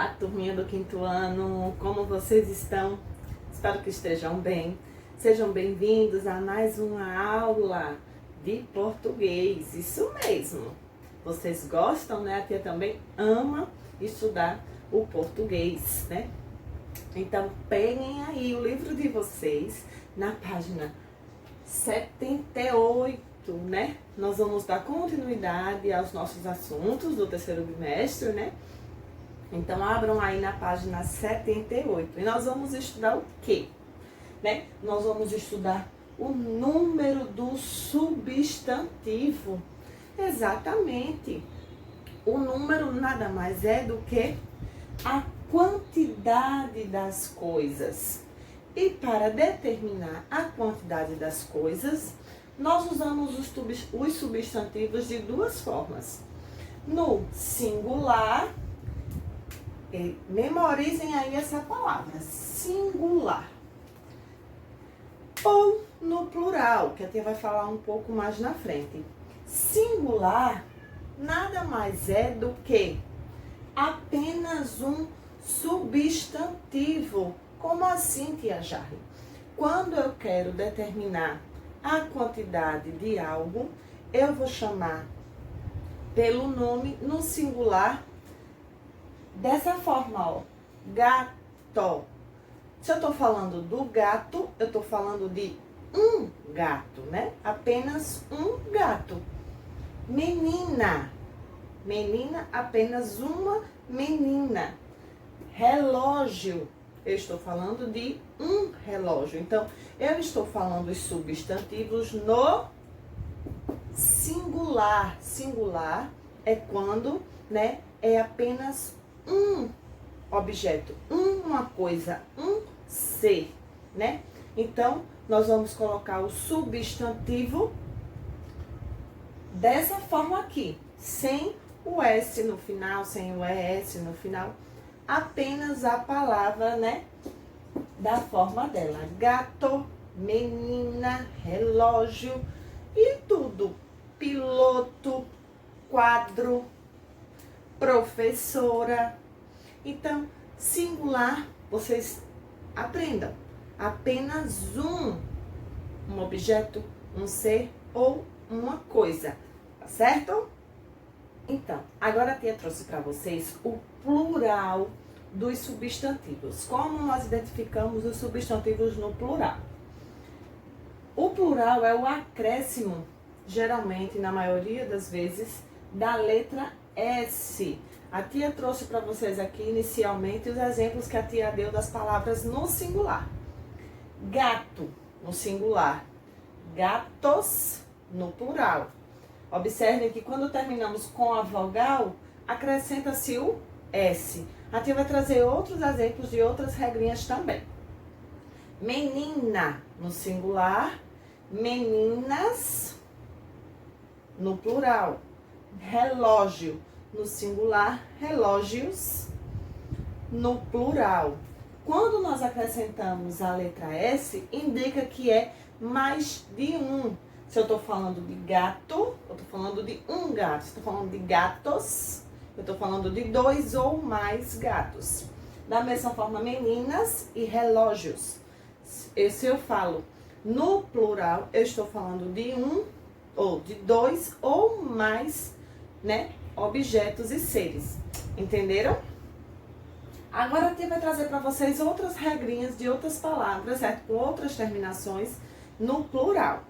Olá, turminha do quinto ano, como vocês estão? Espero que estejam bem. Sejam bem-vindos a mais uma aula de português. Isso mesmo. Vocês gostam, né? A tia também ama estudar o português, né? Então, peguem aí o livro de vocês na página 78, né? Nós vamos dar continuidade aos nossos assuntos do terceiro bimestre, né? Então, abram aí na página 78. E nós vamos estudar o quê? Né? Nós vamos estudar o número do substantivo. Exatamente. O número nada mais é do que a quantidade das coisas. E para determinar a quantidade das coisas, nós usamos os substantivos de duas formas. No singular, memorizem aí essa palavra, singular. Ou no plural, que a tia vai falar um pouco mais na frente. Singular nada mais é do que apenas um substantivo. Como assim, tia Jarry? Quando eu quero determinar a quantidade de algo, eu vou chamar pelo nome no singular dessa forma, ó, gato. Se eu tô falando do gato, eu tô falando de um gato, né? Apenas um gato. Menina. Menina, apenas uma menina. Relógio. Eu estou falando de um relógio. Então, eu estou falando os substantivos no singular. Singular é quando, né, é apenas um objeto, uma coisa, um ser, né? Então, nós vamos colocar o substantivo dessa forma aqui, sem o S no final, sem o ES no final, apenas a palavra, né, da forma dela. Gato, menina, relógio e tudo. Piloto, quadro, professora. Então, singular, vocês aprendam. Apenas um objeto, um ser ou uma coisa, tá certo? Então, agora a tia trouxe para vocês o plural dos substantivos. Como nós identificamos os substantivos no plural? O plural é o acréscimo, geralmente, na maioria das vezes, da letra S. A tia trouxe para vocês aqui, inicialmente, os exemplos que a tia deu das palavras no singular. Gato, no singular. Gatos, no plural. Observem que quando terminamos com a vogal, acrescenta-se o S. A tia vai trazer outros exemplos de outras regrinhas também. Menina, no singular. Meninas, no plural. Relógio, no singular, relógios, no plural. Quando nós acrescentamos a letra S, indica que é mais de um. Se eu estou falando de gato, eu estou falando de um gato. Se eu estou falando de gatos, eu estou falando de dois ou mais gatos. Da mesma forma, meninas e relógios. Se eu falo no plural, eu estou falando de um ou de dois ou mais, né, objetos e seres. Entenderam? Agora a tia vai trazer para vocês outras regrinhas de outras palavras, certo? Com outras terminações no plural.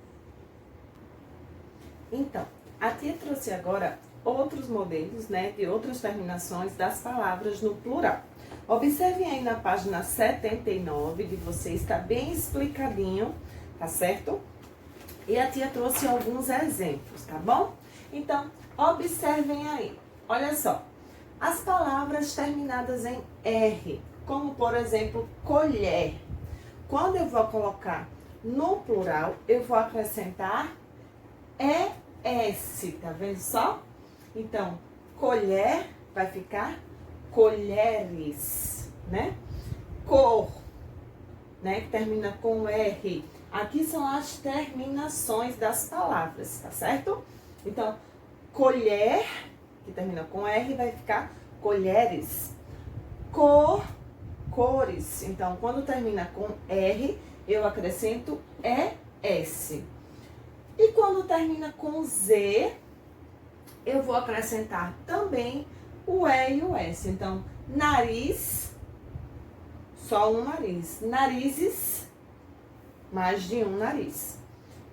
Então, a tia trouxe agora outros modelos, né, de outras terminações das palavras no plural. Observem aí na página 79 de vocês, está bem explicadinho, tá certo? E a tia trouxe alguns exemplos, tá bom? Então, observem aí. Olha só. As palavras terminadas em R, como por exemplo, colher. Quando eu vou colocar no plural, eu vou acrescentar ES, tá vendo só? Então, colher vai ficar colheres, né? Cor, né, que termina com R. Aqui são as terminações das palavras, tá certo? Então, colher, que termina com R, vai ficar colheres. Cor, cores. Então, quando termina com R, eu acrescento ES. E quando termina com Z, eu vou acrescentar também o E e o S. Então, nariz, só um nariz. Narizes, mais de um nariz.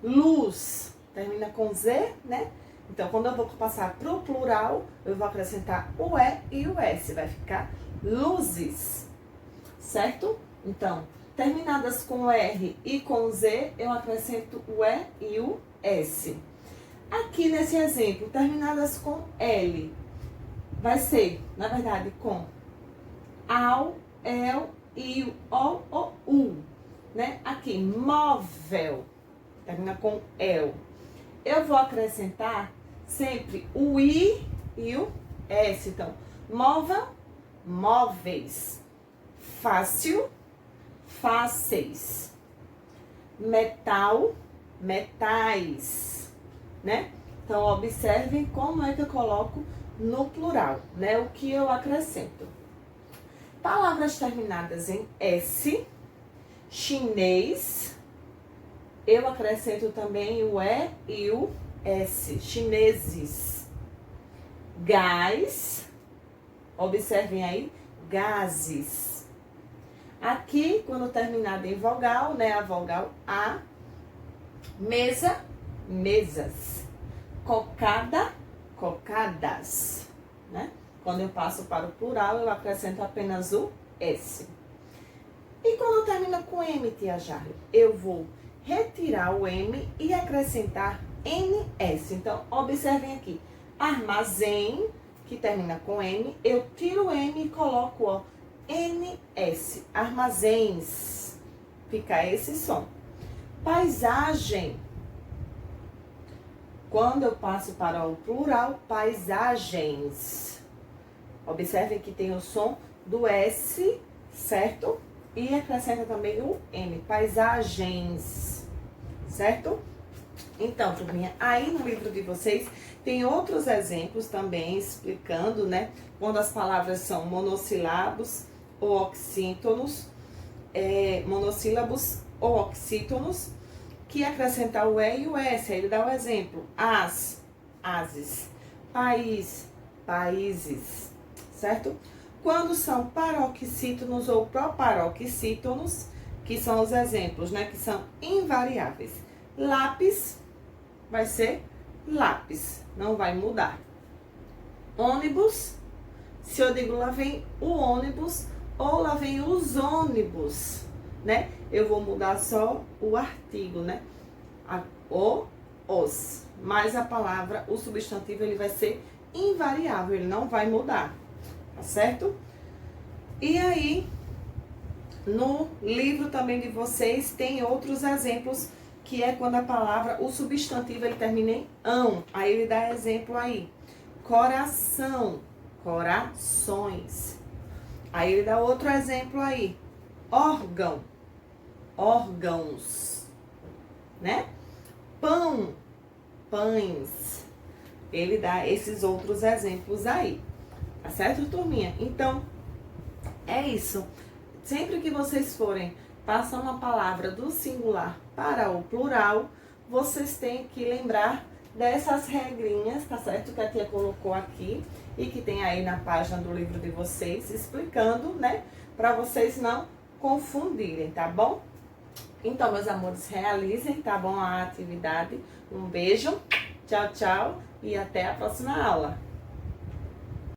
Luz, termina com Z, né? Então, quando eu vou passar para o plural, eu vou acrescentar o E e o S. Vai ficar luzes, certo? Então, terminadas com R e com Z, eu acrescento o E e o S. Aqui nesse exemplo, terminadas com L, vai ser, na verdade, com ao, el, il, o, u, né? Aqui, móvel, termina com el. Eu vou acrescentar sempre o I e o S. Então, móvel, móveis. Fácil, fáceis. Metal, metais, né? Então, observem como é que eu coloco no plural, né? O que eu acrescento. Palavras terminadas em S, chinês, eu acrescento também o E e o S, chineses. Gás, observem aí, gases. Aqui, quando terminado em vogal, né, a vogal A. Mesa, mesas. Cocada, cocadas, né? Quando eu passo para o plural, eu acrescento apenas o S. E quando termina com M, tia Jarle, eu vou retirar o M e acrescentar NS. Então, observem aqui. Armazém, que termina com M, eu tiro o M e coloco, ó, NS. Armazéns. Fica esse som. Paisagem. Quando eu passo para o plural, paisagens. Observem que tem o som do S, certo? E acrescenta também o M, paisagens, certo? Então, turminha, aí no livro de vocês tem outros exemplos também explicando, né? Quando as palavras são monossílabos ou oxítonos, monossílabos ou oxítonos, que acrescentar o E e o S. Aí ele dá o exemplo. As, ases. País, países. Certo? Quando são paroxítonos ou proparoxítonos, que são os exemplos, né? Que são invariáveis. Lápis vai ser lápis. Não vai mudar. Ônibus. Se eu digo lá vem o ônibus ou lá vem os ônibus, né? Eu vou mudar só o artigo, né? Os. Mas a palavra, o substantivo, ele vai ser invariável, ele não vai mudar, tá certo? E aí, no livro também de vocês, tem outros exemplos, que é quando a palavra, o substantivo, ele termina em ão. Aí ele dá exemplo aí. Coração, corações. Aí ele dá outro exemplo aí. Órgão, órgãos, né? Pão, pães. Ele dá esses outros exemplos aí. Tá certo, turminha? Então, é isso. Sempre que vocês forem passar uma palavra do singular para o plural, vocês têm que lembrar dessas regrinhas, tá certo? Que a tia colocou aqui e que tem aí na página do livro de vocês, explicando, né? Para vocês não confundirem, tá bom? Então, meus amores, realizem, tá bom, a atividade. Um beijo, tchau, tchau e até a próxima aula.